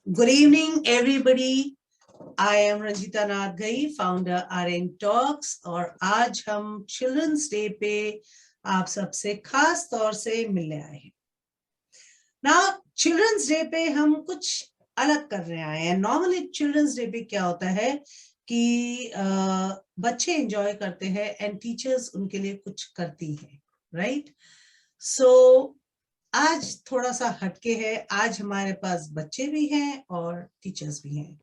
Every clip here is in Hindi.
Good evening, everybody. I am Ranjita Nath Ghai, founder RN Talks, और आज हम चिल्ड्रंस डे पे आप सबसे खास तौर से मिलने आए हैं। Now, चिल्ड्रंस डे पे हम कुछ अलग करने आए हैं। नॉर्मली चिल्ड्रंस डे पे क्या होता है कि बच्चे एंजॉय करते हैं एंड टीचर्स उनके लिए कुछ करती है, राइट? सो आज थोड़ा सा हटके है। आज हमारे पास बच्चे भी हैं और टीचर्स भी हैं।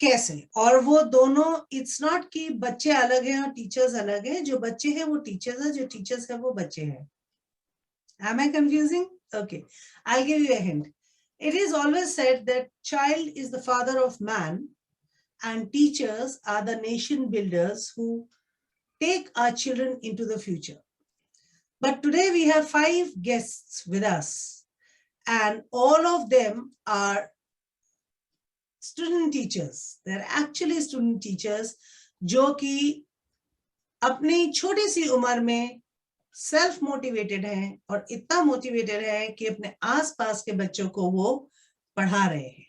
कैसे? और वो दोनों, इट्स नॉट कि बच्चे अलग हैं और टीचर्स अलग हैं। जो बच्चे हैं वो टीचर्स है, जो टीचर्स है वो बच्चे हैं। Am I confusing? Okay, I'll give you a hint. It is always said that child is the father of man and teachers are the nation builders who take our children into the future. But today we have 5 guests with us and all of them are student teachers. They're actually student teachers जो कि अपनी छोटी सी उम्र में सेल्फ मोटिवेटेड हैं और इतना मोटिवेटेड है कि अपने आसपास के बच्चों को वो पढ़ा रहे हैं।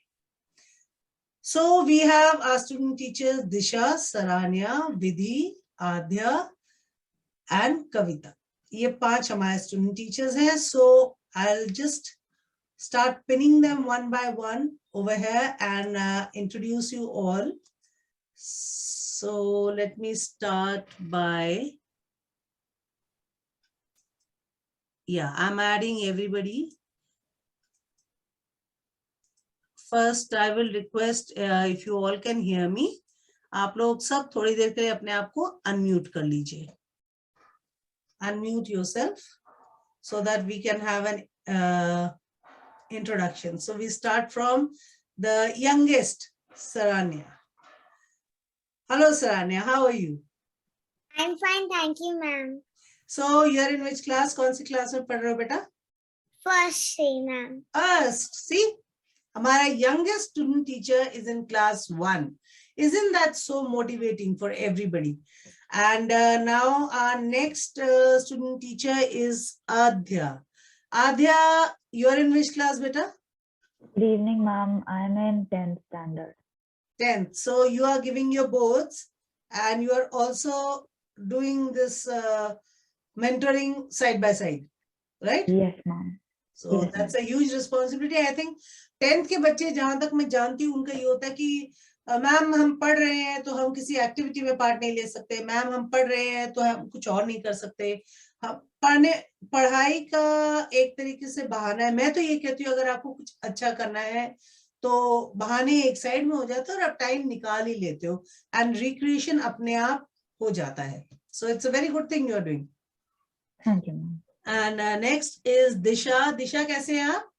So we have our student teachers Disha, Saranya, Vidhi, Adya and Kavita. ये 5 हमारे student teachers हैं. So I'll just start pinning them one by one over here and introduce you all. So let me start by, I'm adding everybody. First, I will request if you all can hear me. आप लोग सब थोड़ी देर के लिए अपने आप को unmute कर लीजिए. Unmute yourself so that we can have an introduction. So we start from the youngest, Saranya. Hello, Saranya. How are you? I'm fine, thank you, ma'am. So you are in which class? कौन सी क्लास में पढ़ रहे हो बेटा? First C, ma'am. First. See, हमारा youngest student teacher is in class 1. Isn't that so motivating for everybody? And now our next student teacher is Adya. Adya, you are in which class, beta? Good evening, ma'am. I am in 10th standard. 10th. So you are giving your boards and you are also doing this mentoring side by side, right? Yes, ma'am. So yes, that's a huge responsibility. I think 10th के बच्चे जहां तक मैं जानती हूँ उनका ये होता है कि मैम हम पढ़ रहे हैं तो हम किसी एक्टिविटी में पार्ट नहीं ले सकते, मैम हम पढ़ रहे हैं तो हम कुछ और नहीं कर सकते। पढ़ाई का एक तरीके से बहाना है। मैं तो ये कहती हूँ अगर आपको कुछ अच्छा करना है तो बहाने एक साइड में हो जाते हैं और आप टाइम निकाल ही लेते हो एंड रिक्रिएशन अपने आप हो जाता है। So it's a very good thing you are doing. Thank you, ma'am. And next is Disha. Disha कैसे हैं आप?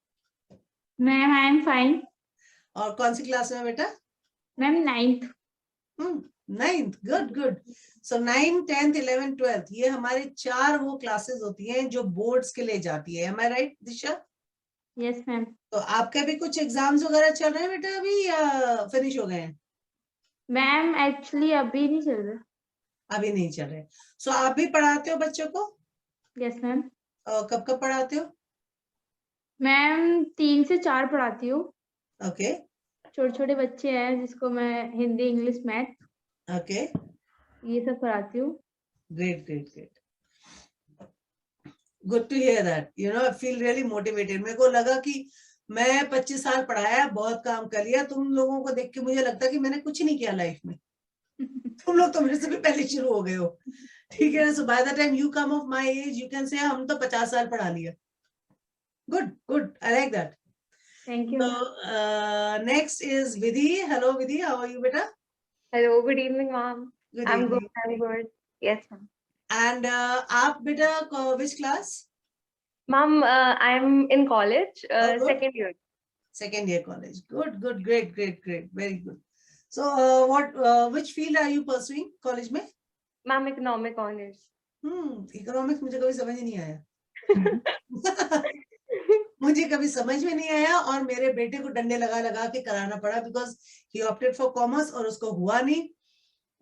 Ma'am I am fine. और कौन सी क्लास में बेटा? Ma'am 9th। 9th, good good. सो 9th, 10th, 11th, 12th ये हमारे 4 वो क्लासेस होती हैं जो बोर्ड्स के लिए जाती है। Am I right, Disha? Yes ma'am. तो आपके भी कुछ एग्जाम्स वगैरह चल रहे हैं बेटा अभी या फिनिश हो गए हैं? मैम एक्चुअली अभी नहीं चल रहा। अभी नहीं चल रहे। सो आप भी पढ़ाते हो बच्चों को? Yes ma'am. कब कब पढ़ाते हो? मैम 3 से 4 पढ़ाती हूँ। ओके। छोटे छोटे बच्चे हैं जिसको मैं हिंदी, इंग्लिश, मैथ ओके, ये सब पढ़ाती हूँ। Great great great, good to hear that. You know I feel really motivated. मेरे को लगा कि मैं 25 साल पढ़ाया, बहुत काम कर लिया। तुम लोगों को देख के मुझे लगता है कि मैंने कुछ नहीं किया लाइफ में। तुम लोग तो मेरे से भी पहले शुरू हो गए हो, ठीक है ना? So by the time you come of my age you can say हम तो 50 साल पढ़ा लिया। Good good, I like that. Thank you. So next is Vidhi. Hello Vidhi, how are you beta? Hello, good evening, ma'am. Good I'm evening. good. I'm good. Yes, ma'am. And आप beta which class? Ma'am, I'm in college, Oh, good. second year. Second year college. Good, good, great, great, great, very good. So which field are you pursuing college में? Ma'am, economic honors. Economics मुझे कभी समझ ही नहीं आया। मुझे कभी समझ में नहीं आया और मेरे बेटे को डंडे लगा लगा के कराना पड़ा because he opted for commerce और उसको हुआ नहीं।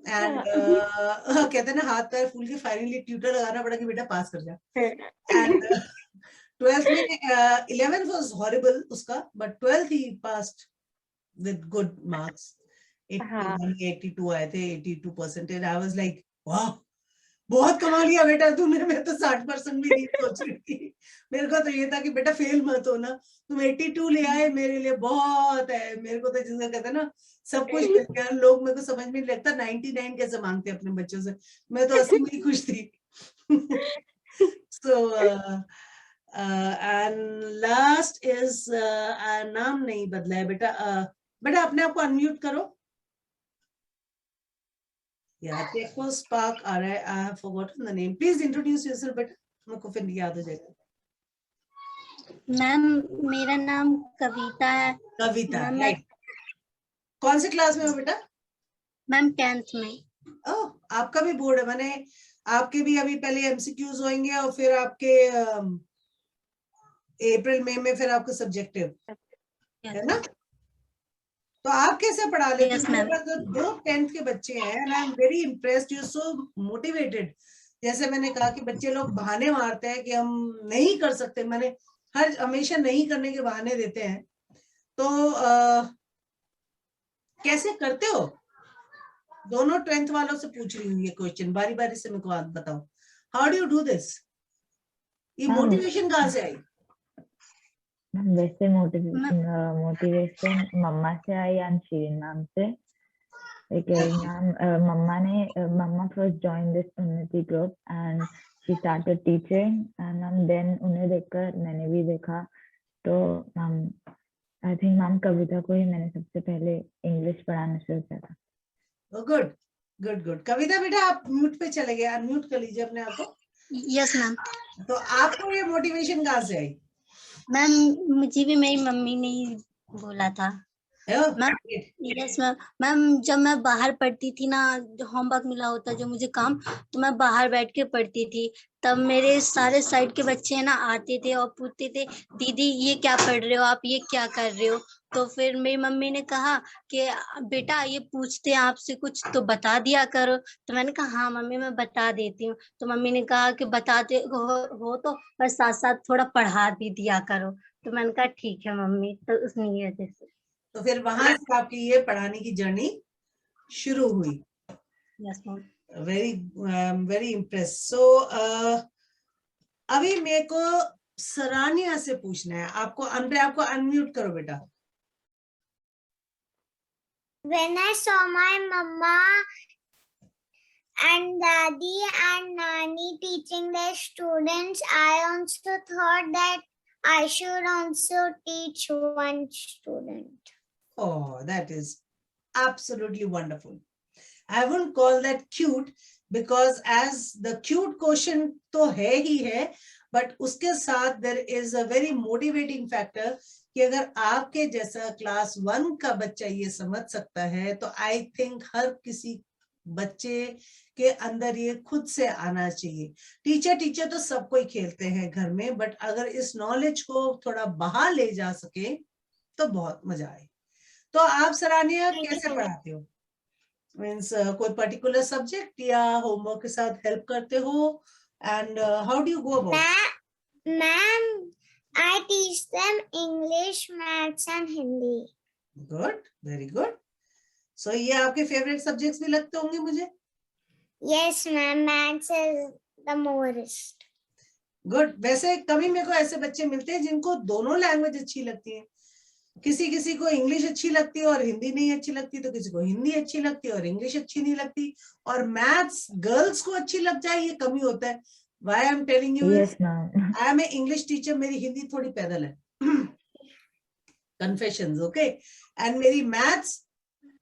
एंड कहते हैं ना हाथ पैर फूल के फाइनली ट्यूटर लगाना पड़ा कि बेटा पास कर जा। एंड 12th में 11th was horrible उसका, but 12th he passed with good marks. 82 आए थे, 82%. I was like, वाह, बहुत कमा लिया बेटा तूने, मैं तो 60% भी नहीं सोच रही थी। मेरे को तो ये था कि बेटा फेल मत हो ना, तुम 82 ले आए मेरे लिए बहुत है। मेरे को तो जिसका कहते हैं ना सब कुछ मिल गया, लोग मेरे को समझ में नहीं लगता 99 कैसे मांगते अपने बच्चों से, मैं तो 80 में ही खुश थी। So and last is नाम नहीं बदला है बेटा। बेटा अपने आप को अनम्यूट करो। Yeah, Techno Spark आ रहा है। I have forgotten the name. Please introduce yourself बेटा, मेरे को फिर याद हो जाएगा। मैम मेरा नाम कविता है। कविता, मैम राइट। कौन से क्लास में हो बेटा? मैम 10th में। ओह, आपका भी बोर्ड है, माने आपके भी अभी पहले एमसीक्यूज होंगे और फिर आपके अप्रैल मई में फिर आपका सब्जेक्टिव है ना? तो आप कैसे पढ़ा लेते हो? मेरे पास तो 2 10th के बच्चे हैं and I am very impressed, you are so motivated। जैसे मैंने कहा कि बच्चे लोग बहाने मारते हैं कि हम नहीं कर सकते, मैंने हमेशा नहीं करने के बहाने देते हैं, तो कैसे करते हो? दोनों 10th वालों से पूछ रही हूँ ये क्वेश्चन, बारी बारी से मेरे को आप बताओ, how do you do this? ये मोटिवेशन कहाँ से आई? वैसे मोटिवेशन मम्मा से आई एंड शीरिन मैम से। मम्मा first join this Unnati group and she started teaching and ma'am then उन्हें देखकर मैंने भी देखा, तो ma'am I think ma'am Kavita को ही मैंने सबसे पहले इंग्लिश पढ़ाना शुरू किया था। Good good good. कविता बेटा आप म्यूट पे चले गए, अनम्यूट कर लीजिए अपने आप को। Yes ma'am. तो आपको ये मोटिवेशन कहाँ से आई? मैम मुझे भी मेरी मम्मी ने ही बोला था। Ma'am yes ma'am. मैम जब मैं बाहर पढ़ती थी ना, होमवर्क मिला होता जो मुझे काम, तो मैं बाहर बैठ के पढ़ती थी, तब मेरे सारे साइड के बच्चे ना आते थे और पूछते थे दीदी ये क्या पढ़ रहे हो आप, ये क्या कर रहे हो? तो फिर मेरी मम्मी ने कहा कि बेटा ये पूछते हैं आपसे कुछ तो बता दिया करो। तो मैंने कहा हाँ मम्मी मैं बता देती हूँ। तो मम्मी ने कहा कि बताते हो तो बस साथ साथ थोड़ा पढ़ा भी दिया करो। तो मैंने कहा ठीक है मम्मी। तो उस वजह से तो फिर वहां से आपकी ये पढ़ाने की जर्नी शुरू हुई। Yes ma'am. Very impress. So अभी मेरे को सरानिया से पूछना है, आपको आपको अनम्यूट करो बेटा। When I saw my mama and daddy and nani teaching their students, I also thought that I should also teach one student. Oh, that is absolutely wonderful. I wouldn't call that cute because as the cute question तो है ही है, but उसके साथ there is a very motivating factor कि अगर आपके जैसा क्लास 1 का बच्चा ये समझ सकता है, तो I think हर किसी बच्चे के अंदर ये खुद से आना चाहिए। टीचर तो सब कोई खेलते हैं घर में, बट अगर इस नॉलेज को थोड़ा बाहर ले जा सके तो बहुत मजा आए। तो आप सरानिया कैसे पढ़ाते हो? मीन्स कोई पर्टिकुलर सब्जेक्ट या होमवर्क के साथ हेल्प करते हो? And how do you go about? Ma'am, I teach them English, Maths and Hindi. Good, very good. So ये आपके फेवरेट सब्जेक्ट्स भी लगते होंगे मुझे? Yes, ma'am. Maths is the most. Good. वैसे कभी मेरे को ऐसे बच्चे मिलते हैं जिनको दोनों लैंग्वेज अच्छी लगती है। किसी को इंग्लिश अच्छी लगती है और हिंदी नहीं अच्छी लगती, तो किसी को हिंदी अच्छी लगती है और इंग्लिश अच्छी नहीं लगती, और मैथ्स गर्ल्स को अच्छी लग जाए ये कमी होता है। Why I'm telling you is, I am an English teacher, मेरी हिंदी थोड़ी पैदल है, confessions, okay? And मेरी मैथ्स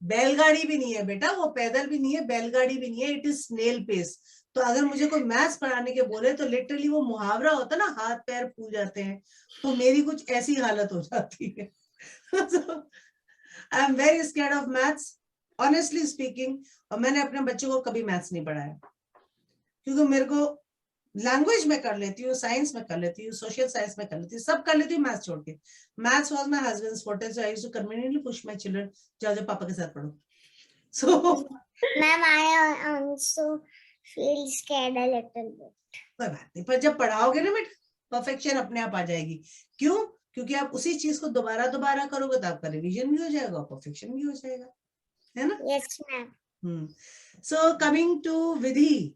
बैलगाड़ी भी नहीं है बेटा, वो पैदल भी नहीं है, बैलगाड़ी भी नहीं है, it is snail pace। तो अगर मुझे कोई मैथ्स पढ़ाने के बोले तो लिटरली वो मुहावरा होता है ना, हाथ पैर फूल जाते हैं, तो मेरी कुछ ऐसी हालत हो जाती है। So, I am very scared of maths, honestly speaking। और मैंने अपने बच्चों को कभी मैथ्स नहीं पढ़ाया, क्योंकि मेरे को लैंग्वेज में कर लेती हूँ, साइंस में कर लेती हूँ, सोशल साइंस में कर लेती हूँ, सब कर लेती हूँ, मैथ्स छोड़ के। Maths was my husband's forte, so I used to conveniently push my children, जाओ पापा के साथ पढ़ो। So Ma'am, I also feel scared a little bit. कोई बात नहीं, पर जब पढ़ाओगे ना बेटा परफेक्शन अपने आप आ जाएगी। क्यों? क्योंकि आप उसी चीज को दोबारा दोबारा करोगे तो आपका रिवीजन भी हो जाएगा, परफेक्शन भी हो जाएगा, है ना? Yes, ma'am. So coming to Vidhi,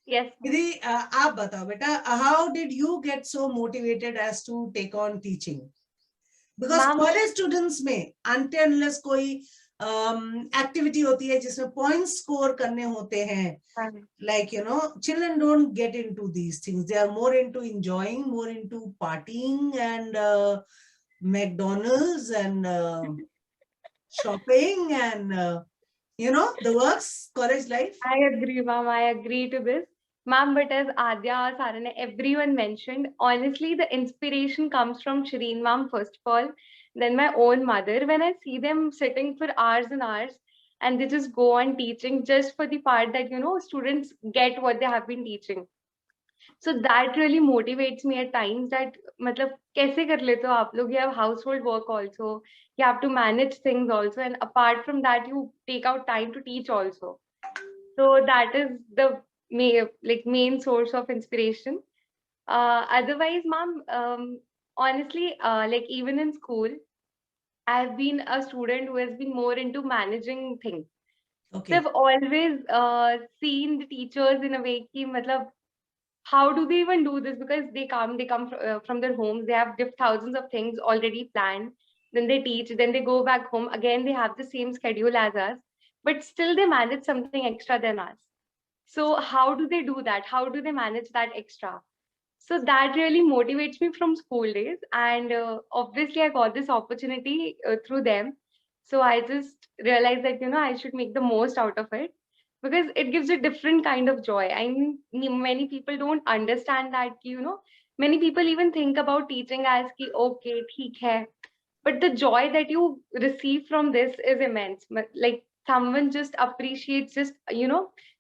Yes, ma'am. Vidhi आप बताओ बेटा, how did you get so motivated as to take on teaching? Because Ma'am- college students में अनटिल कोई एक्टिविटी होती है जिसमें पॉइंट स्कोर करने होते हैं, like children don't get into these things. They are more into enjoying, more into partying and McDonald's and shopping and the works, college life. I agree, ma'am. I agree to this. Ma'am, but as Adya, Sarana, everyone mentioned, honestly, the inspiration comes from Shireen, ma'am, first of all, then my own mother. When I see them sitting for hours and hours, and they just go on teaching just for the part that, students get what they have been teaching. So that really motivates me at times that, matlab, kaise kar lete ho aap log? You have household work also, you have to manage things also, and apart from that, you take out time to teach also. So that is the main source of inspiration. Otherwise, ma'am, honestly, even in school, I've been a student who has been more into managing things. Okay. So I've always seen the teachers in a way ki, matlab, how do they even do this? Because they come from their homes, they have thousands of things already planned. Then they teach, then they go back home. Again, they have the same schedule as us, but still they manage something extra than us. So how do they do that? How do they manage that extra? So that really motivates me from school days. And obviously I got this opportunity through them. So I just realized that, I should make the most out of it because it gives a different kind of joy. I mean, many people don't understand that, many people even think about teaching as ki, okay, theek hai. But the joy that you receive from this is immense. Like someone just appreciates, just,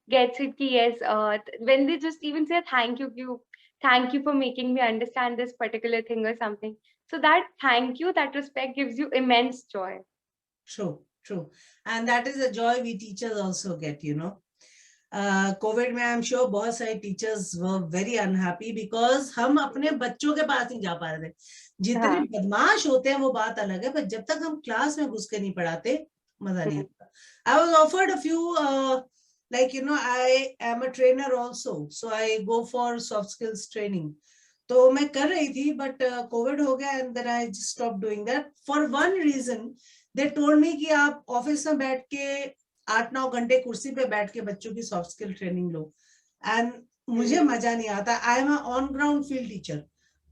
gets it ki, yes, when they just even say thank you for making me understand this particular thing or something. So that thank you, that respect gives you immense joy. True. And that is a joy we teachers also get, COVID में I'm sure बहुत सारे teachers were very unhappy because हम अपने बच्चों के पास नहीं जा पा रहे थे. जितने बदमाश होते हैं वो बात अलग है, पर जब तक हम क्लास में घुस के नहीं पढ़ाते मजा नहीं आता. I was offered a few I am a trainer also, so I go for soft skills training. तो मैं कर रही थी, but COVID हो गया and then I just stopped doing that for one reason. They told me कि आप ऑफिस में बैठ के 8-9 घंटे कुर्सी पे बैठ के बच्चों की soft skill training low, and मुझे मजा नहीं आता. I am on ground field teacher.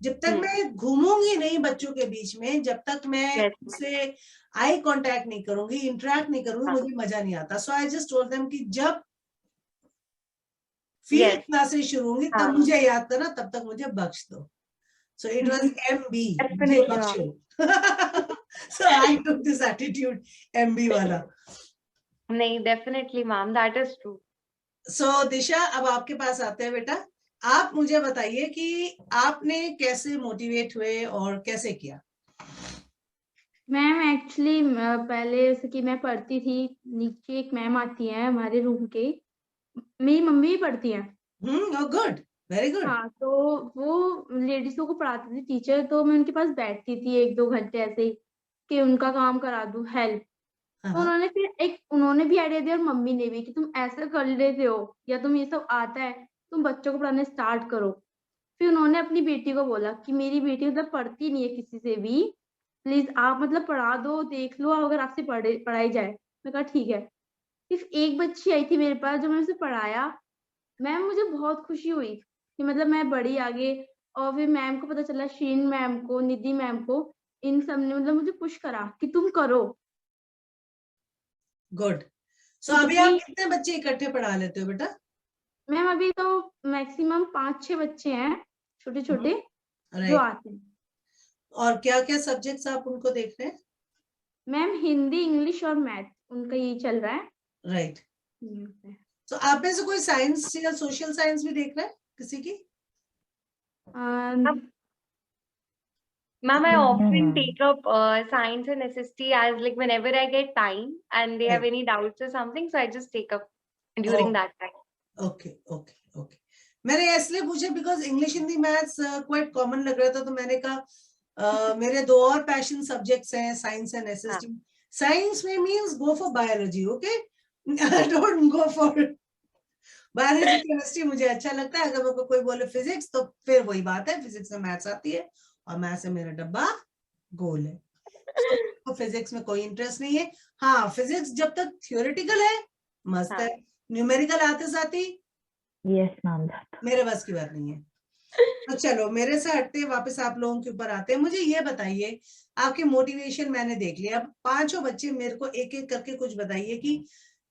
जब तक मैं घूमूंगी नहीं बच्चों के बीच में, जब तक मैं उनसे आई कांटेक्ट नहीं करूंगी, इंटरेक्ट नहीं करूंगी, मुझे मजा नहीं आता. सो आई जस्ट टोल्ड देम कि जब फील्ड क्लासेस शुरू होंगी तब मुझे याद करना, तब तक मुझे बख्श दो. सो इट वाज MB, मुझे बख्शो. So I took this attitude, MB वाला. नहीं, definitely ma'am, that is true. So दिशा, अब आपके पास आते हैं बेटा. आप मुझे बताइए कि आपने कैसे मोटिवेट हुए और कैसे किया? मैम एक्चुअली पहले जैसे कि मैं पढ़ती थी, नीचे एक मैम आती है हमारे रूम के, मेरी मम्मी भी पढ़ती है. Good, very good. हाँ, तो वो लेडीजों को पढ़ाती थी टीचर, तो मैं उनके पास बैठती थी 1-2 घंटे ऐसे ही कि उनका काम करा दूं, हेल्प. तो उन्होंने भी आइडिया दिया और मम्मी ने भी कि तुम ऐसा कर लेते हो या तुम ये सब आता है, तुम बच्चों को पढ़ाने स्टार्ट करो. फिर उन्होंने अपनी बेटी को बोला कि मेरी बेटी मतलब पढ़ती नहीं है किसी से भी, प्लीज आप मतलब पढ़ा दो, देख लो अगर आपसे पढ़ाई जाए. मैं कहा ठीक है. सिर्फ एक बच्ची आई थी मेरे पास, जो मैंने उसे पढ़ाया, मैम मुझे बहुत खुशी हुई कि मतलब मैं बढ़ी आगे. और फिर मैम को पता चला, शीन मैम को, निधि मैम को, इन सब ने मतलब मुझे पुश करा कि तुम करो. गुड. सो अभी आप कितने बच्चे इकट्ठे पढ़ा लेते हो बेटा? मैम अभी तो मैक्सिमम 5-6 बच्चे हैं छोटे छोटे जो आते हैं. और क्या क्या सब्जेक्ट्स आप उनको देख रहे हैं? मैम हिंदी, इंग्लिश और मैथ, उनका ये चल रहा है. राइट. तो आप में से कोई साइंस या सोशल साइंस भी देख रहा है किसी की? Ma'am, I often take up science and SST as like whenever I get time and they have any doubts or something, so I just take up during that time. Okay. मैंने इसलिए पूछे because English Hindi maths quite common लग रहा था, तो मैंने कहा मेरे 2 और पैशन सब्जेक्ट्स हैं, साइंस एंड एसएसटी। साइंस में means go for biology, okay, don't go for biology chemistry. मुझे अच्छा लगता है, अगर मेरे को कोई बोले फिजिक्स तो फिर वही बात है, फिजिक्स में मैथ्स आती है और मैथ्स में मेरा डब्बा गोल है। तो फिजिक्स में कोई इंटरेस्ट नहीं है। हाँ, फिजिक्स जब तक थियोरेटिकल है मस्त है, न्यूमेरिकल आते साथ ही यस मैम, मेरे बस की बात नहीं है। तो चलो मेरे से हटते वापस आप लोगों के ऊपर आते हैं। मुझे ये बताइए, आपकी मोटिवेशन मैंने देख लिया, अब 5 बच्चे मेरे को एक एक करके कुछ बताइए कि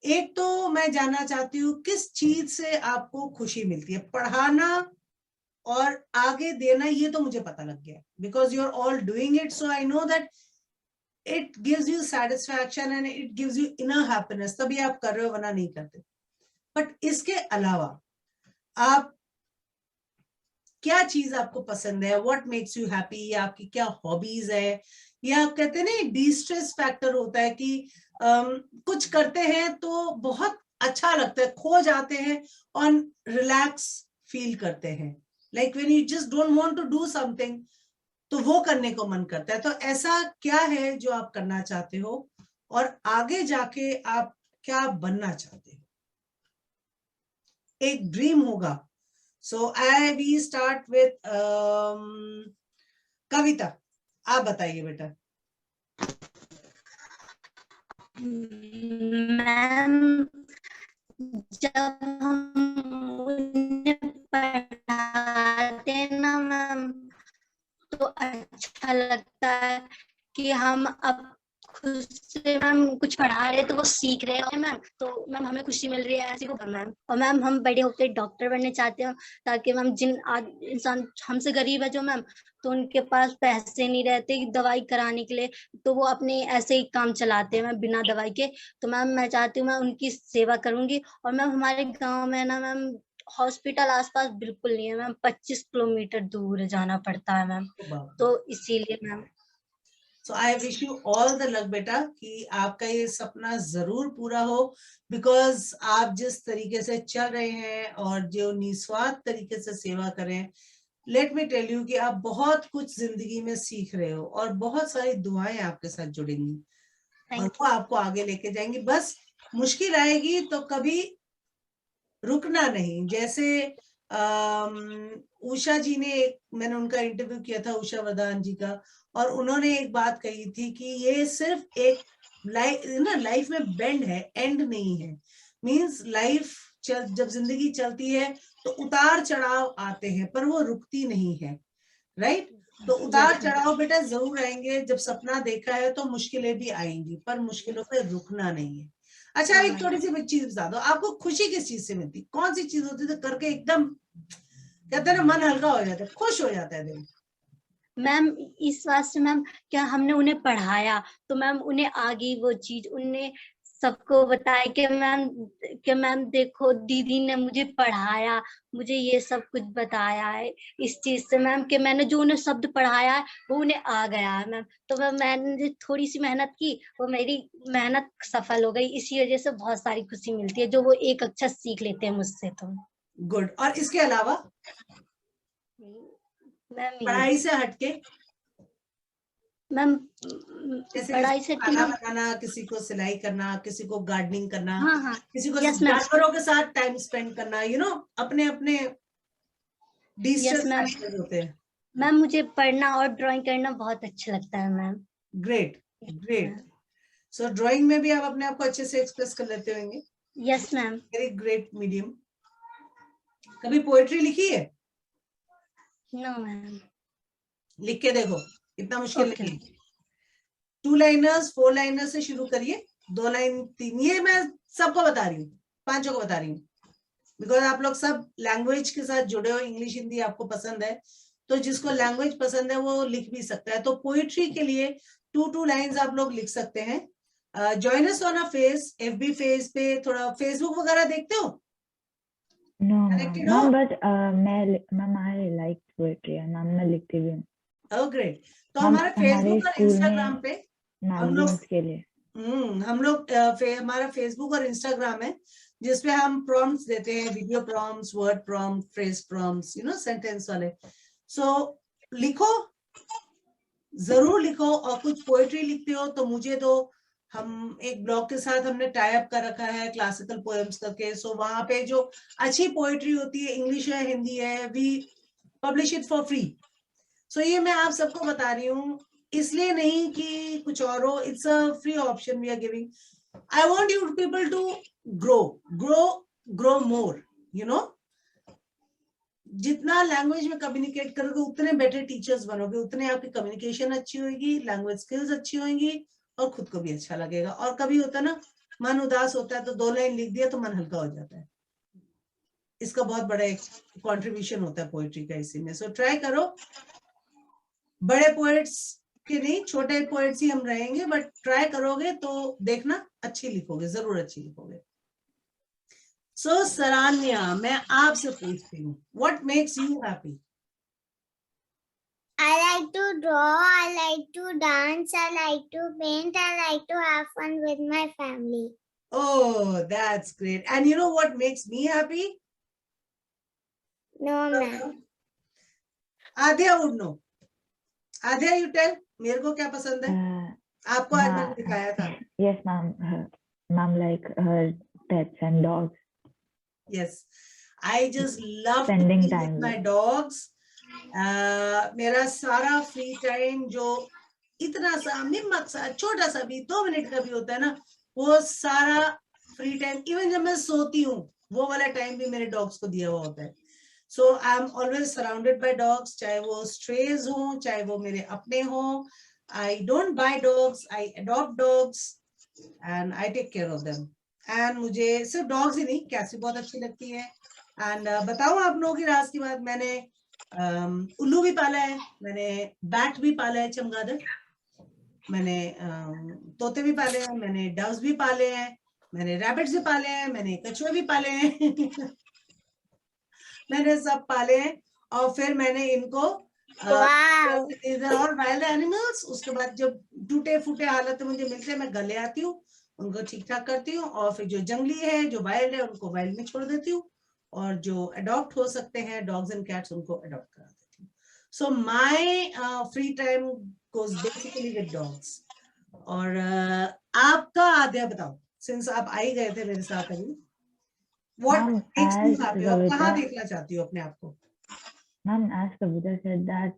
एक तो मैं जानना चाहती हूँ किस चीज से आपको खुशी मिलती है। पढ़ाना और आगे देना ये तो मुझे पता लग गया, because you are all doing it, so I know that it gives you satisfaction and it gives you inner happiness, तभी आप कर रहे हो, वरना नहीं करते। बट इसके अलावा आप क्या चीज आपको पसंद है, व्हाट मेक्स यू हैप्पी, या आपकी क्या हॉबीज है, या कहते हैं ना डी स्ट्रेस फैक्टर होता है कि कुछ करते हैं तो बहुत अच्छा लगता है, खो जाते हैं और रिलैक्स फील करते हैं, like when you just don't want to do something, तो वो करने को मन करता है। तो ऐसा क्या है जो आप करना चाहते हो और आगे जाके आप क्या बनना चाहते हो? एक ड्रीम होगा। So we start with कविता, आप बताइए बेटा। मैम जब हम उन्हें पढ़ाते हैं ना मैम, तो अच्छा लगता है कि हम अब खुद से मैम कुछ पढ़ा रहे तो वो सीख रहे हैं मैम, तो मैम हमें खुशी मिल रही है ऐसी को मैम। और मैम हम बड़े होकर डॉक्टर बनने चाहते हैं, ताकि मैम जिन इंसान हमसे गरीब है जो मैम, तो उनके पास पैसे नहीं रहते दवाई कराने के लिए, तो वो अपने ऐसे ही काम चलाते हैं मैम बिना दवाई के। तो मैम मैं चाहती हूँ मैं उनकी सेवा करूंगी। और मैम हमारे गाँव में ना मैम हॉस्पिटल आसपास बिल्कुल नहीं है मैम, 25 किलोमीटर दूर जाना पड़ता है मैम, तो इसीलिए ma'am. So I wish you all the luck बेटा, कि आपका ये सपना जरूर पूरा हो, बिकॉज आप जिस तरीके से चल रहे हैं और जो निस्वार्थ तरीके से सेवा करें, लेट मी टेल यू कि आप बहुत कुछ जिंदगी में सीख रहे हो और बहुत सारी दुआएं आपके साथ जुड़ेंगी और वो आपको आगे लेके जाएंगी। बस मुश्किल आएगी तो कभी रुकना नहीं। जैसे उषा जी ने, मैंने उनका इंटरव्यू किया था, उषा वरदान जी का, और उन्होंने एक बात कही थी कि ये सिर्फ एक लाइफ में बेंड है, एंड नहीं है। मींस लाइफ जब जिंदगी चलती है तो उतार चढ़ाव आते हैं, पर वो रुकती नहीं है, राइट? तो उतार चढ़ाव बेटा जरूर आएंगे, जब सपना देखा है तो मुश्किलें भी आएंगी, पर मुश्किलों पे रुकना नहीं है। अच्छा, एक थोड़ी सी चीज बता दो, आपको खुशी किस चीज से मिलती? कौन सी चीज होती है तो करके एकदम कहते हैं ना मन हल्का हो जाता है, खुश हो जाता है दिल? मैम इस वास्ते मैम क्या हमने उन्हें पढ़ाया, तो मैम उन्हें आगे वो चीज उन्हें सबको बताया कि मैम देखो दीदी ने मुझे पढ़ाया, मुझे ये सब कुछ बताया है। इस चीज से मैम कि मैंने जो उन्हें शब्द पढ़ाया है वो उन्हें आ गया है मैम, तो मैंने थोड़ी सी मेहनत की, वो मेरी मेहनत सफल हो गई। इसी वजह से बहुत सारी खुशी मिलती है जो वो एक अक्षर सीख लेते हैं मुझसे। तो गुड। और इसके अलावा पढ़ाई से हटके मैम पढ़ाई से खाना बनाना, किसी को सिलाई करना, किसी को गार्डनिंग करना, हाँ, किसी को जानवरों के साथ टाइम स्पेंड करना, यू नो, अपने अपने डिस्ट्रेस होते हैं। मैम मुझे पढ़ना और ड्राइंग करना बहुत अच्छा लगता है मैम। Great great. सो ड्राइंग में भी आप अपने आप को अच्छे से एक्सप्रेस कर लेते होंगे? Yes ma'am. Very great medium. कभी पोएट्री लिखी है? No ma'am. लिख के देखो, इतना मुश्किल नहीं है। 2 लाइनर्स 4 लाइनर्स से शुरू करिए, 2 लाइन 3, ये मैं सबको बता रही हूँ, 5 को बता रही हूँ, बिकॉज आप लोग सब लैंग्वेज के साथ जुड़े हो, इंग्लिश हिंदी आपको पसंद है, तो जिसको लैंग्वेज पसंद है वो लिख भी सकता है। तो पोइट्री के लिए 2 लाइन्स आप लोग लिख सकते हैं। Join us on a face, FB face पे, थोड़ा फेसबुक वगैरह देखते हो? No ma'am, but ma'am I like poetry, ma'am मैं लिखती भी हूँ। Oh great. तो हमारे फेसबुक और इंस्टाग्राम पे हम लोग के लिए हमारा फेसबुक और इंस्टाग्राम है, जिसपे हम प्रॉम्प्ट्स देते हैं, video prompts, word prompt, phrase prompts, sentence वाले। सो लिखो, जरूर लिखो, और कुछ पोएट्री लिखते हो तो मुझे दो। हम एक ब्लॉग के साथ हमने टाई अप कर रखा है क्लासिकल पोएम्स करके, सो वहां पे जो अच्छी पोएट्री होती है, इंग्लिश है, हिंदी है, we publish it for free. So ये मैं आप सबको बता रही हूँ, इसलिए नहीं कि कुछ और हो, it's a free option we are giving. I want you people to grow more, जितना लैंग्वेज में कम्युनिकेट करोगे उतने बेटर टीचर्स बनोगे, उतने आपकी कम्युनिकेशन अच्छी होगी, लैंग्वेज स्किल्स अच्छी होंगी, और खुद को भी अच्छा लगेगा। और कभी होता है ना, मन उदास होता है तो 2 लाइन लिख दिया तो मन हल्का हो जाता है। इसका बहुत बड़ा एक कंट्रीब्यूशन होता है पोएट्री का इसी में। सो ट्राई करो, बड़े पोएट्स के नहीं, छोटे पोएट्स ही हम रहेंगे, बट ट्राई करोगे तो देखना अच्छी लिखोगे, जरूर अच्छी लिखोगे। सो सरान्या, मैं आपसे पूछती हूँ, what makes you happy? I like to draw, I like to dance, I like to paint, I like to have fun with my family. Oh, that's great. And you know what makes me happy? No, ma'am. Adhya would know. Adhya, you tell. मेरे को क्या पसंद है? आपको आज मैंने दिखाया था. Yes, ma'am. Ma'am like her pets and dogs. Yes, I just love Spending to be time with my with. dogs. मेरा सारा फ्री टाइम जो इतना सा मिमक सा छोटा सा भी 2 मिनट का भी होता है ना, वो सारा फ्री टाइम, इवन जब मैं सोती हूँ वो वाला टाइम भी मेरे डॉग्स को दिया हुआ होता है। So I am always surrounded by dogs, चाहे वो स्ट्रेज हो, चाहे वो मेरे अपने हो। I don't buy dogs, I adopt dogs and I take care of them. And मुझे सिर्फ डॉग्स ही नहीं, कैट्स भी बहुत अच्छी लगती है। एंड बताऊं आप लोगों की राज की बात, मैंने उल्लू भी पाला है, मैंने बैट भी पाला है, चमगादड़, मैंने तोते भी पाले हैं, मैंने डव्स भी पाले हैं, मैंने रैबिट्स भी पाले हैं, मैंने कछुए भी पाले हैं मैंने सब पाले हैं। और फिर मैंने इनको Wow. और वाइल्ड एनिमल्स, उसके बाद जब टूटे फूटे हालत में मुझे मिलते हैं, मैं घर ले आती हूँ, उनको ठीक ठाक करती हूँ, और फिर जो जंगली है, जो वाइल्ड है, उनको वाइल्ड में छोड़ देती हूँ, और जो अडॉप्ट हो सकते हैं डॉग्स एंड कैट्स, उनको अडॉप्ट करा देती हूँ। So my free time goes basically with dogs. और आपका आद्या बताओ, सिंस आप आ ही गए थे मेरे साथ अभी, व्हाट मेक्स यू हैप्पी? आप कहाँ देखना चाहती हो अपने आप को? Ma'am, as Kavita said that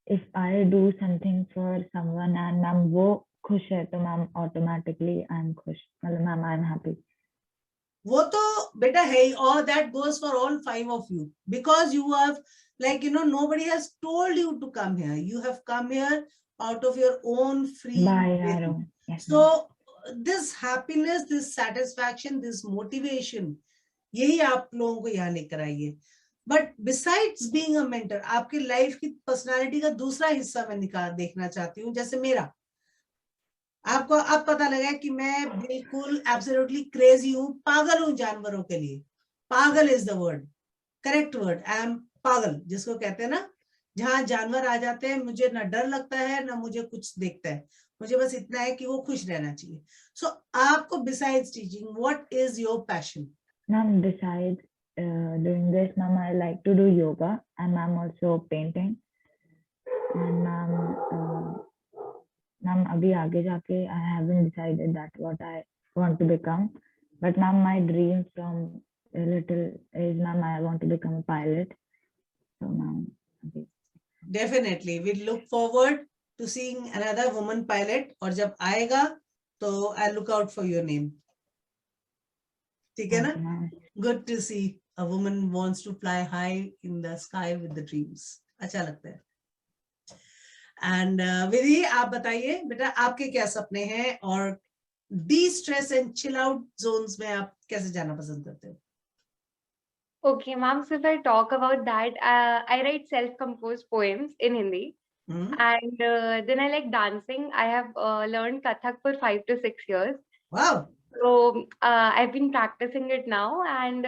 if I do something for someone and ma'am वो खुश है तो ma'am automatically I'm खुश, मतलब ma'am I'm happy. वो तो बेटा है ही, और that goes for all 5 of you, because you have, like, nobody has told you to come here. You have come here out of your own free will. Yes, so this happiness, this satisfaction, this motivation, यही आप लोगों को यहाँ लेकर आई है। But besides being a mentor, आपकी लाइफ की पर्सनालिटी का दूसरा हिस्सा मैं देखना चाहती हूँ। जैसे मेरा, आपको अब पता लगा कि मैं बिल्कुल एब्सोल्युटली क्रेजी हूँ, पागल हूँ जानवरों के लिए। पागल is the word, correct word. I am पागल, जिसको कहते हैं ना, जहां जानवर आ जाते हैं, मुझे ना डर लगता है ना मुझे कुछ देखता है, मुझे बस इतना है कि वो खुश रहना चाहिए। सो आपको besides teaching, what is your passion? Ma'am, besides doing this, ma'am, I like to do yoga, and ma'am also painting. And ma'am, अभी आगे जाके I haven't decided that what I want to become, but ma'am, my dream from a little is, ma'am, I want to become a pilot. So ma'am, definitely we look forward to seeing another woman pilot, और जब आएगा तो I look out for your name. ठीक है ना? Good to see a woman wants to fly high in the sky with the dreams. अच्छा लगता है। एंड विधि, आप बताइए बेटा, आपके क्या सपने हैं, और destress and chill out zones में आप कैसे जाना पसंद करते हो? Okay, ma'am. So if I talk about that, I write self-composed poems in Hindi, and then I like dancing. I have learned Kathak for 5 to 6 years. Wow. So I've been practicing it now, and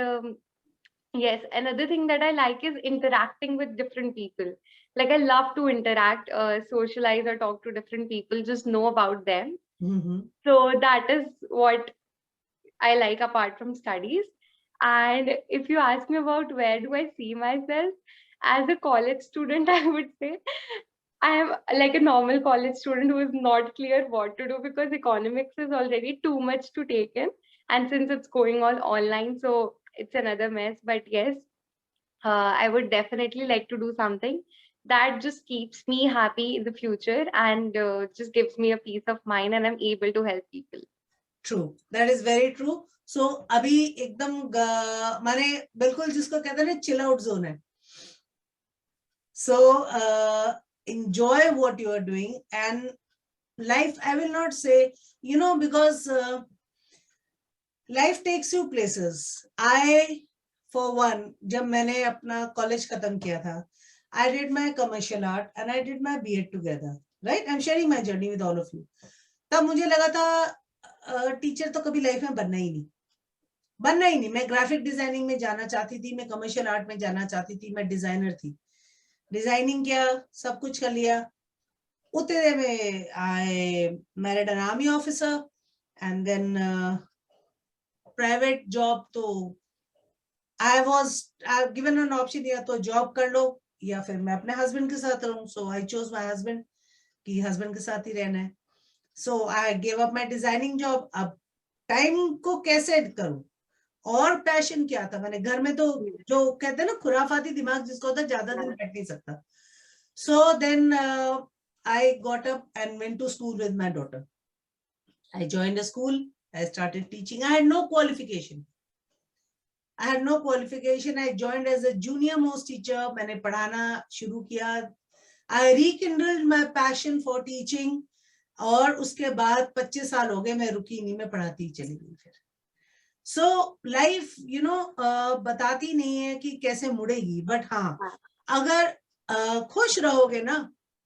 yes, another thing that I like is interacting with different people. Like I love to interact, socialize, or talk to different people, just know about them. So that is what I like apart from studies. And if you ask me about where do I see myself as a college student, I would say I am like a normal college student who is not clear what to do because economics is already too much to take in. And since it's going all online, so it's another mess. But yes, I would definitely like to do something that just keeps me happy in the future and just gives me a peace of mind and I'm able to help people. True, that is very true. So अभी एकदम माने बिल्कुल जिसको कहते हैं ना chill out zone है. So enjoy what you are doing and life. I will not say, you know, because life takes you places. I, for one, जब मैंने अपना college खत्म किया था, I did my commercial art and I did my B.Ed together. Right? I'm sharing my journey with all of you. तब मुझे लगा था टीचर तो कभी लाइफ में बनना ही नहीं. मैं ग्राफिक डिजाइनिंग में जाना चाहती थी, मैं कमर्शियल आर्ट में जाना चाहती थी, मैं डिजाइनर थी. डिजाइनिंग किया, सब कुछ कर लिया. उतने में I married an army officer and then private job. तो I was given an option, या तो जॉब कर लो या फिर मैं अपने हस्बैंड के साथ रहूं. So I chose my husband कि हस्बैंड के साथ ही रहना है. So I gave up my designing job. अब टाइम को कैसे करूं और पैशन क्या था. मैंने घर में तो जो कहते हैं ना खुराफाती दिमाग जिसको होता है, ज्यादा दिन बैठ नहीं सकता. So then I got up and went to school with my daughter. I joined a school. I started teaching. I had no qualification. I joined as a junior most teacher. मैंने पढ़ाना शुरू किया. I rekindled my passion for teaching. और उसके बाद 25 साल हो गए, मैं रुकी नहीं, मैं पढ़ाती चली गई फिर. So life, you know, बताती नहीं है कि कैसे मुड़ेगी, but हाँ, अगर खुश रहोगे ना,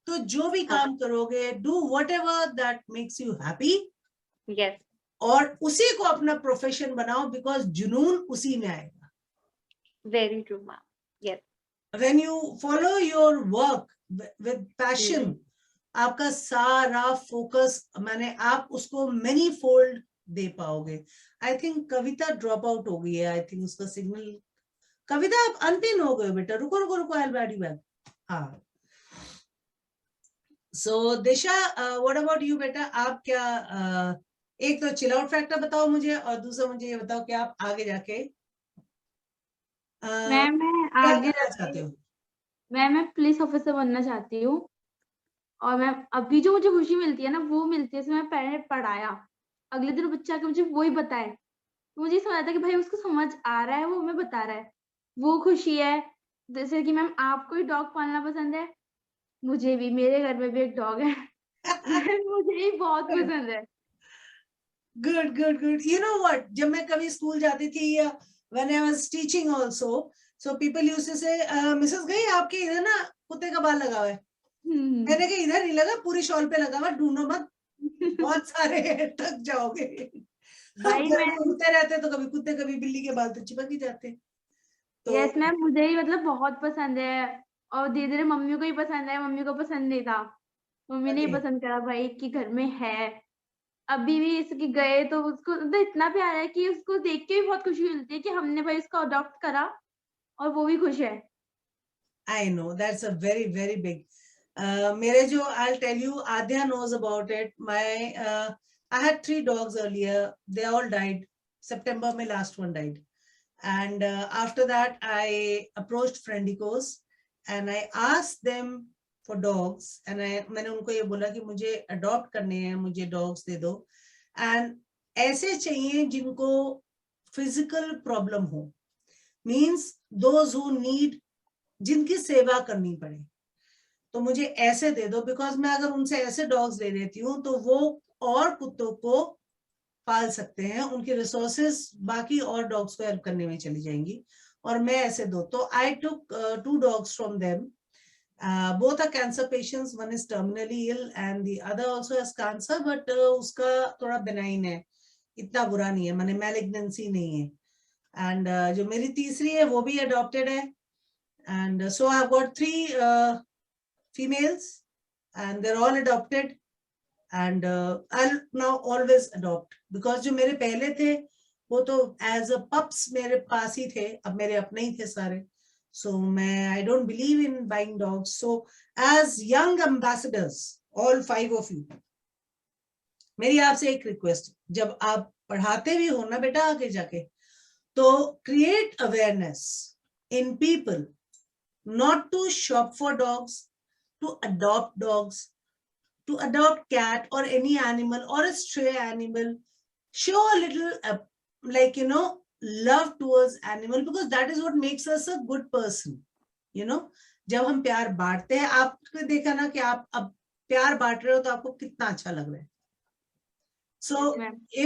तो जो भी काम करोगे, do whatever that makes you happy. Yes. और उसी को अपना प्रोफेशन बनाओ, because जुनून उसी में आएगा. Very true, ma'am. Yes. When you follow your work with passion, आपका सारा फोकस, माने आप उसको many fold दे पाओगे. I think Kavita drop out हो गई है. आई थिंक उसका सिग्नल. कविता आप अनपिन हो गए बेटा. रुको I will add you back. हाँ. सो दिशा, व्हाट अबाउट यू बेटा. आप क्या एक तो चिल आउट फैक्टर बताओ मुझे, और दूसरा मुझे ये बताओ कि आप आगे जाके मैं आगे चाहते हो. मैं पुलिस ऑफिसर बनना चाहती हूँ. और मैं अभी जो मुझे खुशी मिलती है ना, वो मिलती है जैसे मैं पहले पढ़ाया, अगले दिन बच्चा आके मुझे वही बताए, तो मुझे समझ आता है कि भाई उसको समझ आ रहा है, वो हमें बता रहा है, वो खुशी है. जैसे कि मैम आपको ही डॉग पालना पसंद है, मुझे भी, मेरे घर में भी एक डॉग है. मुझे ही बहुत पसंद है. गुड. यू नो व्हाट, जब मैं कभी स्कूल जाती थी या when I was teaching also, so people used to say missus गई आपके इधर ना कुत्ते का बाल लगा हुआ है. मैंने कहा इधर नहीं लगा, पूरी शॉल पे लगा हुआ, ढूंढो मत, बहुत सारे थक जाओगे. भाई मैं घूमते रहते तो कभी कुत्ते कभी बिल्ली के बाल तो चिपक ही जाते. तो यस मैम, मुझे ही मतलब बहुत पसंद है. और धीरे धीरे मम्मी को ही पसंद है. मम्मी को पसंद नहीं था, मम्मी ने ही पसंद करा भाई कि घर में है. अभी भी इसके गए तो उसको तो इतना प्यार है कि उसको देख के भी बहुत खुशी मिलती है कि हमने भाई उसको अडॉप्ट करा और वो भी खुश है. I know that's a very very big. मेरे जो I'll tell you, Adya knows about it. I had 3 dogs earlier. They all died. September my last one died. And after that I approached Friendicos and I asked them for dogs. And मैंने उनको ये बोला कि मुझे adopt करने हैं, मुझे dogs दे दो. And ऐसे चाहिए जिनको physical problem हो. Means those who need, जिनकी सेवा करनी पड़े, तो मुझे ऐसे दे दो. बिकॉज मैं अगर उनसे ऐसे डॉग्स ले लेती हूँ तो वो और कुत्तों को पाल सकते हैं, उनके रिसोर्सेस बाकी और डॉग्स को हेल्प करने में चली जाएंगी, और मैं ऐसे दो. तो आई टुक 2 dogs from them. Both are cancer patients. One is terminally ill and the other also has cancer, but उसका थोड़ा benign है, इतना बुरा नहीं है, माने malignancy नहीं है. And जो मेरी तीसरी है वो भी adopted है. And so I've got 3 females and they're all adopted. And I'll now always adopt, because जो मेरे पहले थे वो तो एज अ पप्स मेरे पास ही थे, अब मेरे अपने ही थे सारे. सो मैं I don't believe in buying dogs. So as young ambassadors, all 5 of you, मेरी आपसे एक रिक्वेस्ट, जब आप पढ़ाते भी हो ना बेटा आगे जाके, तो create awareness in people not to shop for dogs, to adopt dogs, to adopt cat or any animal or a stray animal. Show a little like love towards animal, because that is what makes us a good person. जब हम प्यार बांटते हैं, आपने देखा ना कि आप अब प्यार बांट रहे हो तो आपको कितना अच्छा लग रहा है. So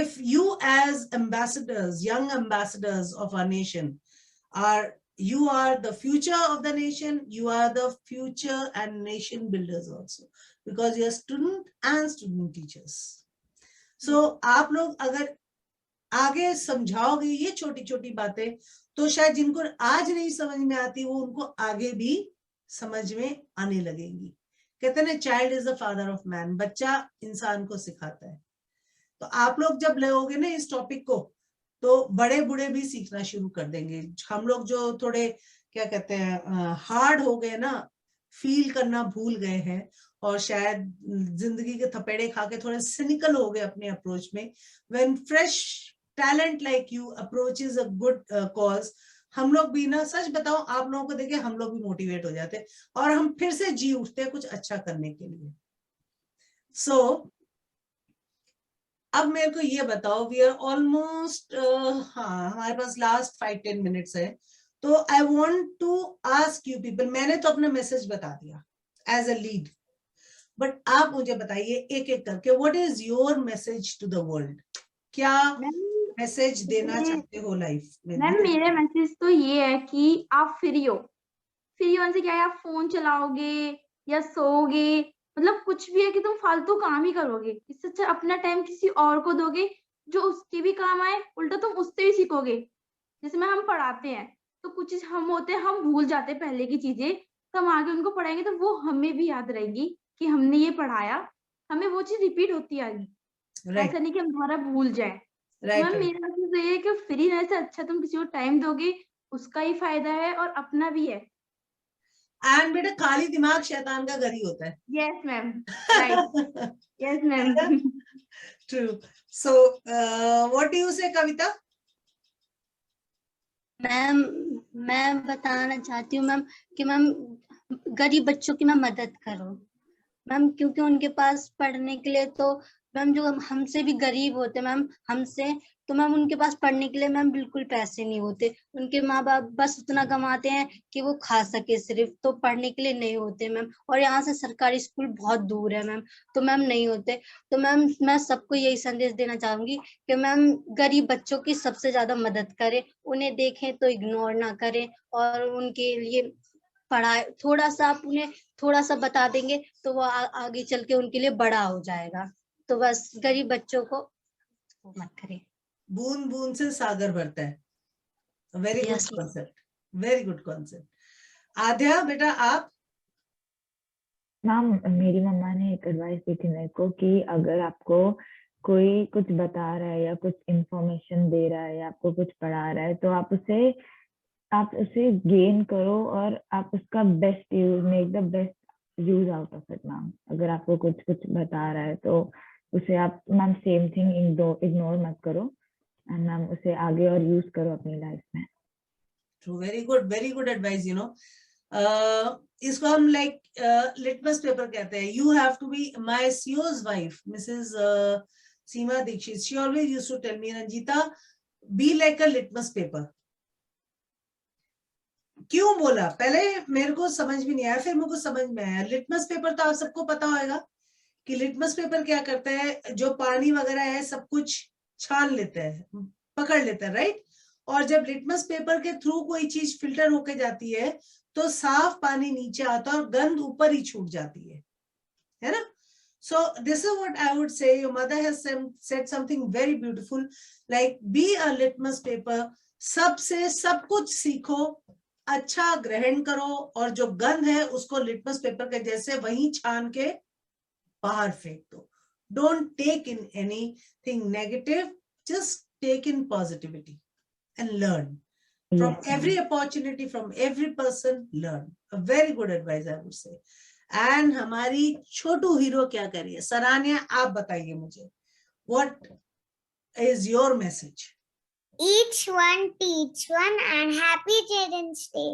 if you as ambassadors, young ambassadors of our nation, you are the future of the nation, you are the future and nation builders also, because you are student and student teachers. So आप लोग अगर आगे समझाओगे ये छोटी छोटी बातें, तो शायद जिनको आज नहीं समझ में आती वो उनको आगे भी समझ में आने लगेंगी. कहते हैं child is the father of man, बच्चा इंसान को सिखाता है. तो आप लोग जब लोगे ना इस टॉपिक को, तो बड़े बूढ़े भी सीखना शुरू कर देंगे. हम लोग जो थोड़े क्या कहते हैं हार्ड हो गए ना, फील करना भूल गए हैं, और शायद जिंदगी के थपेड़े खा के थोड़े सिनिकल हो गए अपने अप्रोच में. When fresh talent like you approaches a good cause, हम लोग भी ना, सच बताओ, आप लोगों को देखे हम लोग भी मोटिवेट हो जाते हैं और हम फिर से जी उठते हैं कुछ अच्छा करने के लिए. सो अब मेरे को ये बताओ, वी आर ऑलमोस्ट हाँ, हमारे पास लास्ट 5-10 मिनट्स है. तो I want to ask you people, मैंने तो अपना मैसेज बता दिया एज अ लीड, बट आप मुझे बताइए एक एक करके, what is your message to the world? क्या मैसेज देना चाहते हो लाइफ में? मैम मेरा मैसेज तो ये है कि आप फ्री होने से क्या है, आप फोन चलाओगे या सोओगे, मतलब कुछ भी है कि तुम फालतू काम ही करोगे. इससे अच्छा अपना टाइम किसी और को दोगे जो उसके भी काम आए, उल्टा तुम उससे भी सीखोगे. जैसे में हम पढ़ाते हैं तो कुछ चीज हम होते हैं, हम भूल जाते हैं पहले की चीजें, तो हम आगे उनको पढ़ाएंगे तो वो हमें भी याद रहेगी कि हमने ये पढ़ाया, हमें वो चीज रिपीट होती आएगी. ऐसा नहीं कि हम दोबारा भूल जाए. मैम मेरा मैसेज ये है कि फ्री रहने से अच्छा तुम किसी को टाइम दोगे, उसका ही फायदा है और अपना भी है. एंड बेटा खाली दिमाग शैतान का घर ही होता है. Yes ma'am, right. Yes ma'am, true. So what do you से कविता? मैम मैं बताना चाहती हूँ मैम कि मैम गरीब बच्चों की मैम मदद करो मैम, क्योंकि उनके पास पढ़ने के लिए तो मैम जो हमसे भी गरीब होते मैम, हमसे तो मैम उनके पास पढ़ने के लिए मैम बिल्कुल पैसे नहीं होते. उनके माँ बाप बस उतना कमाते हैं कि वो खा सके सिर्फ, तो पढ़ने के लिए नहीं होते मैम. और यहाँ से सरकारी स्कूल बहुत दूर है मैम, तो मैम नहीं होते. तो मैम मैं सबको यही संदेश देना चाहूंगी कि मैम गरीब बच्चों की सबसे ज्यादा मदद करें, उन्हें देखें तो इग्नोर ना करें, और उनके लिए पढ़ाई थोड़ा सा आप उन्हें थोड़ा सा बता देंगे तो वो आगे चल के उनके लिए बड़ा हो जाएगा. तो बस गरीब बच्चों को मत करें. बूंद बूंद से सागर भरता है. Very good concept, very good concept. Aadya बेटा आप? मैम मेरी मम्मा ने एक एडवाइस दी थी मेरे को कि अगर आपको कोई कुछ बता रहा है या कुछ इंफॉर्मेशन दे रहा है या आपको कुछ पढ़ा रहा है, तो आप उसे गेन करो और आप उसका best use, make the best use out of it. Ma'am अगर आपको कुछ बता रहा है तो उसे आप मैम सेम थिंग इग्नोर मत करो, एंड मैम उसे आगे और यूज करो अपनी लाइफ में. True, very good advice. इसको हम लाइक लिटमस पेपर कहते हैं. You have to be my CEO's wife, Mrs Seema Dikshit, she always used to tell me, Ranjeeta be like a litmus paper. क्यों बोला पहले मेरे को समझ भी नहीं आया, फिर मेरे को समझ में आया. लिटमस पेपर तो आप सबको पता होगा कि लिटमस पेपर क्या करता है, जो पानी वगैरह है सब कुछ छान लेता है, पकड़ लेता है, राइट. और जब लिटमस पेपर के थ्रू कोई चीज फिल्टर होके जाती है तो साफ पानी नीचे आता है और गंद ऊपर ही छूट जाती है ना. So this is what I would say. Your mother has said something very beautiful, like be a litmus paper. सबसे सब कुछ सीखो, अच्छा ग्रहण करो, और जो गंद है उसको लिटमस पेपर के जैसे वहीं छान के बाहर फेंक दो. Don't take in anything negative. Just take in positivity and learn. From Yes, every ma'am. opportunity, from every person, learn. A very good advice, I would say. And हमारी छोटू हीरो क्या कर रही है? सरान्या, आप बताइए मुझे. What is your message? Each one teach one, and happy Children's Day.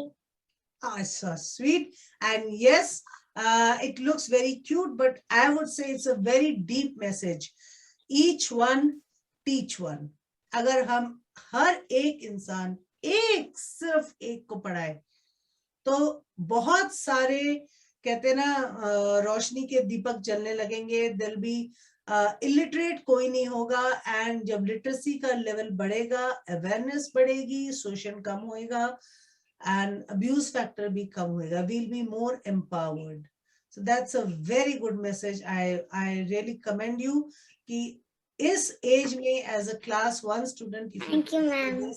Ah, so sweet. And yes, it looks very cute, but I would say it's a very deep message. Each one teach one. अगर हम हर एक इंसान सिर्फ एक को पढ़ाए तो बहुत सारे, कहते हैं ना, रोशनी के दीपक जलने लगेंगे. दिल भी इलिटरेट कोई नहीं होगा. एंड जब लिटरेसी का लेवल बढ़ेगा, अवेयरनेस बढ़ेगी, शोषण कम होएगा, एंड अब्यूज फैक्टर भी कम होएगा. We'll be more empowered. So that's a very good message. I really commend you कि इस एज में as a class 1 student, Thank you, ma'am.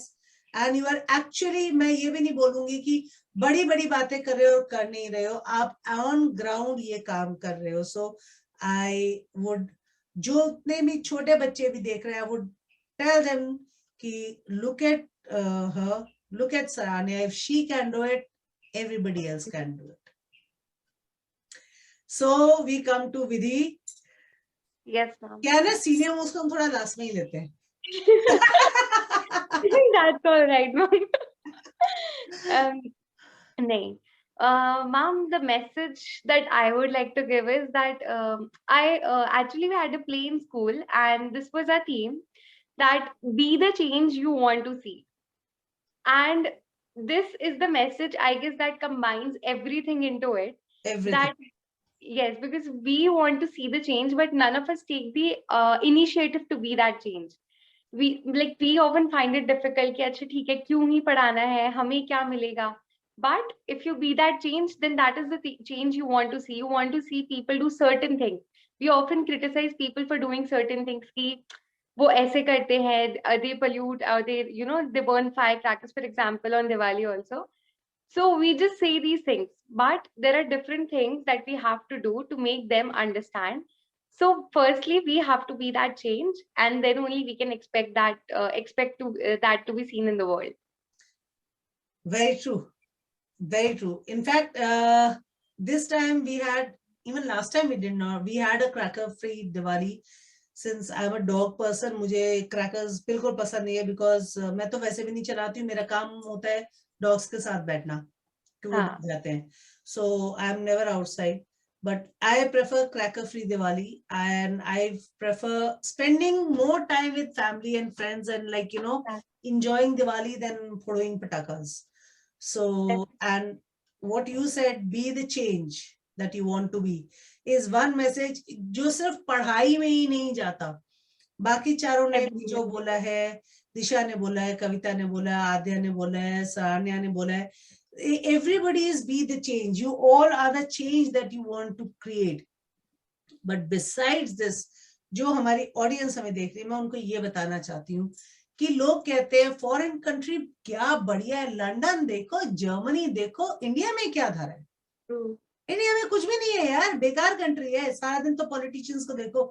And you are actually, मैं ये भी नहीं बोलूंगी कि बड़ी बड़ी बातें कर रहे हो और कर नहीं रहे हो, आप ऑन ग्राउंड ये काम कर रहे हो. सो आई वुड, जो उतने भी छोटे बच्चे भी देख रहे हैं, आई वुड टेल देम कि look at her, look at Saranya. If she can do it, everybody else can do it. So we come to Vidhi. Yes, ma'am. क्या है ना, सीनियर मोस्ट को हम थोड़ा लास्ट में ही लेते हैं. That's all right, ma'am. Nahin. Ma'am, the message that I would like to give is that I actually we had a play in school, and this was our theme, that be the change you want to see. And this is the message, I guess, that combines everything into it. Everything. That yes, because we want to see the change, but none of us take the initiative to be that change. We often find it difficult कि अच्छा ठीक है, क्यों ही पढ़ाना है, हमें क्या मिलेगा. But if you be that change, then that is the change you want to see. You want to see people do certain things. We often criticize people for doing certain things कि वो ऐसे करते हैं, they pollute, they burn firecrackers, for example, on Diwali also. So we just say these things, but there are different things that we have to do to make them understand. So firstly, we have to be that change, and then only we can expect that that to be seen in the world. Very true. Very true. In fact, this time we had, even last time we did not, we had a cracker-free Diwali. Since I'm a dog person, मुझे crackers बिल्कुल पसंद नहीं है, because मैं तो वैसे भी नहीं चलाती हूँ. मेरा काम होता है dogs के साथ बैठना, कि वो जाते हैं. So I'm never outside. But I prefer cracker-free Diwali, and I prefer spending more time with family and friends, and enjoying Diwali than following patakas. So, and what you said, be the change that you want to be, is one message जो सिर्फ पढ़ाई में ही नहीं जाता. बाकी चारों ने जो बोला है, दिशा ने बोला है, कविता ने बोला है, आद्या ने बोला है, सान्या ने बोला है, everybody is be the change. You all are the change that you want to create. But besides this, जो हमारी ऑडियंस हमें देख रही है, मैं उनको ये बताना चाहती हूँ कि लोग कहते हैं फॉरेन कंट्री क्या बढ़िया है, लंदन देखो, जर्मनी देखो, इंडिया में क्या धारा है. इंडिया में कुछ भी नहीं है यार, बेकार कंट्री है. सारा दिन तो पॉलिटिशियंस को देखो.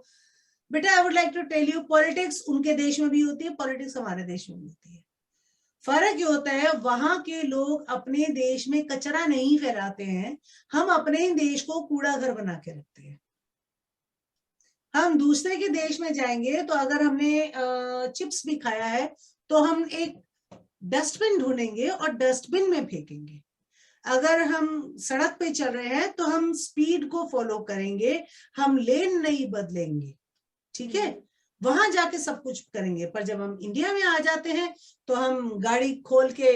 बेटा, I would like to tell you, politics उनके देश में भी होती है, पॉलिटिक्स हमारे देश में भी होती है. फर्क ये होता है, वहां के लोग अपने देश में कचरा नहीं फैलाते हैं, हम अपने ही देश को कूड़ा घर बना के रखते हैं. हम दूसरे के देश में जाएंगे तो अगर हमने चिप्स भी खाया है तो हम एक डस्टबिन ढूंढेंगे और डस्टबिन में फेंकेंगे. अगर हम सड़क पे चल रहे हैं तो हम स्पीड को फॉलो करेंगे, हम लेन नहीं बदलेंगे. ठीक है, वहां जाके सब कुछ करेंगे. पर जब हम इंडिया में आ जाते हैं तो हम गाड़ी खोल के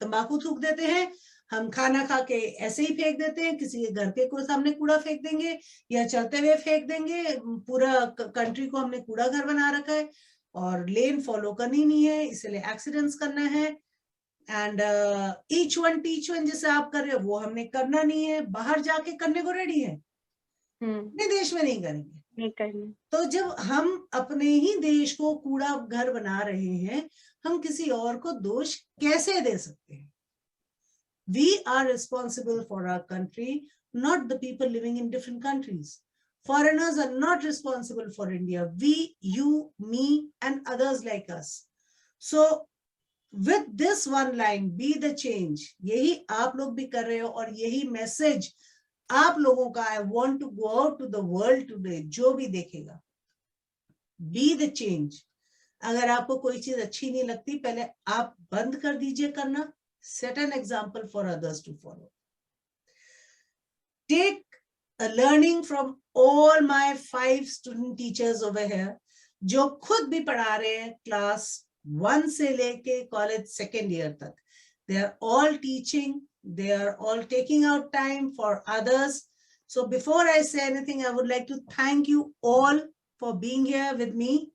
तंबाकू थूक देते हैं, हम खाना खा के ऐसे ही फेंक देते हैं, किसी के घर के कोई सामने कूड़ा फेंक देंगे या चलते हुए फेंक देंगे. पूरा कंट्री को हमने कूड़ा घर बना रखा है और लेन फॉलो करनी नहीं है, इसलिए एक्सीडेंट्स करना है. And each one teach one जैसे आप कर रहे हो वो हमने करना नहीं है. बाहर जाके करने को रेडी है, अपने देश में नहीं करेंगे. तो जब हम अपने ही देश को कूड़ा घर बना रहे हैं, हम किसी और को दोष कैसे दे सकते हैं? We are responsible for our country, not the people living in different countries. Foreigners are not responsible for India. We, you, me, and others like us. So with this one line, be the change, यही आप लोग भी कर रहे हो और यही मैसेज आप लोगों का, I want to go out to the world today, जो भी देखेगा, be the change. अगर आपको कोई चीज अच्छी नहीं लगती, पहले आप बंद कर दीजिए करना, set an example for others to follow. Take a learning from all my 5 student teachers over here, जो खुद भी पढ़ा रहे हैं क्लास 1 से लेके कॉलेज 2nd year तक. They are all teaching, they are all taking out time for others. So before I say anything, I would like to thank you all for being here with me.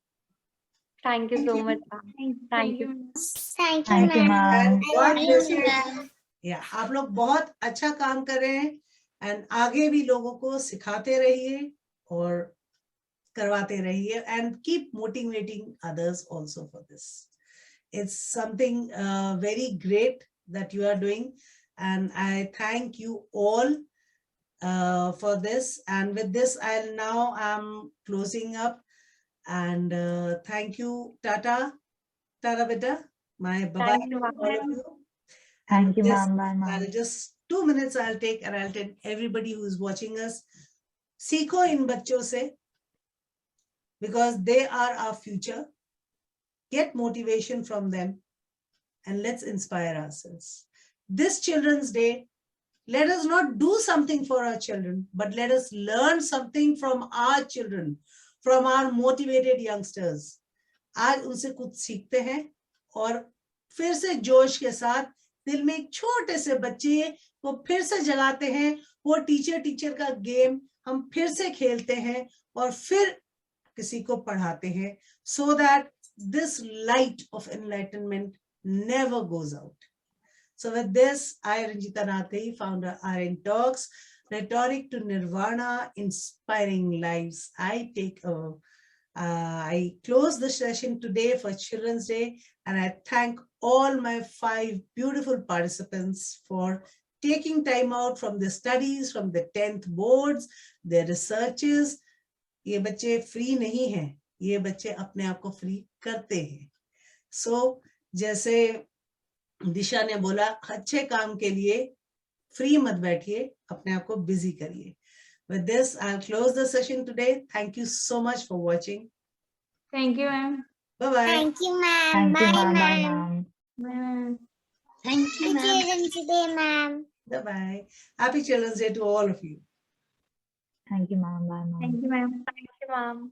Thank you so much, ma'am. Thank you. Thank you, Thank you, ma'am. ma'am. And God Thank bless you, you. ma'am. Yeah, आप लोग बहुत अच्छा काम कर रहे हैं एंड आगे भी लोगों को सिखाते रहिए और करवाते रहिए and keep motivating others also for this. It's something very great that you are doing, and I thank you all for this. And with this, I'm closing up, and thank you, Tata beta, my bye Thank you, to all of ma'am. you. Thank And you, this, ma'am. Bye, ma'am. I'll just 2 minutes I'll take, and I'll tell everybody who is watching us, सीखो इन बच्चों से, because they are our future. Get motivation from them and let's inspire ourselves. This Children's Day, let us not do something for our children, but let us learn something from our children, from our motivated youngsters. आज उनसे कुछ सीखते हैं और फिर से जोश के साथ दिल में एक छोटे से बच्चे को फिर से जगाते हैं, वो टीचर का गेम हम फिर से खेलते हैं और फिर किसी को पढ़ाते हैं, so that this light of enlightenment never goes out. So with this, I, Ranjita Nath Ghai, founder RN Talks, Rhetoric to Nirvana, Inspiring Lives. I close the session today for Children's Day, and I thank all my 5 beautiful participants for taking time out from the studies, from the 10th boards, their researches. ये बच्चे फ्री नहीं हैं, ये बच्चे अपने आप को फ्री करते हैं. So जैसे दिशा ने बोला, अच्छे काम के लिए फ्री मत बैठिए, अपने आप को बिजी करिए. With this, I'll close the session today. Thank you so much for watching. Thank you, ma'am. Bye-bye. Thank you, ma'am. Thank you, Bye, ma'am. Bye, ma'am. ma'am. Bye, ma'am. Thank you, Happy ma'am. Children's Day, ma'am. Bye-bye. Happy Children's Day to all of you. Thank you, ma'am. Bye, ma'am. Thank you, ma'am. Thank you, ma'am.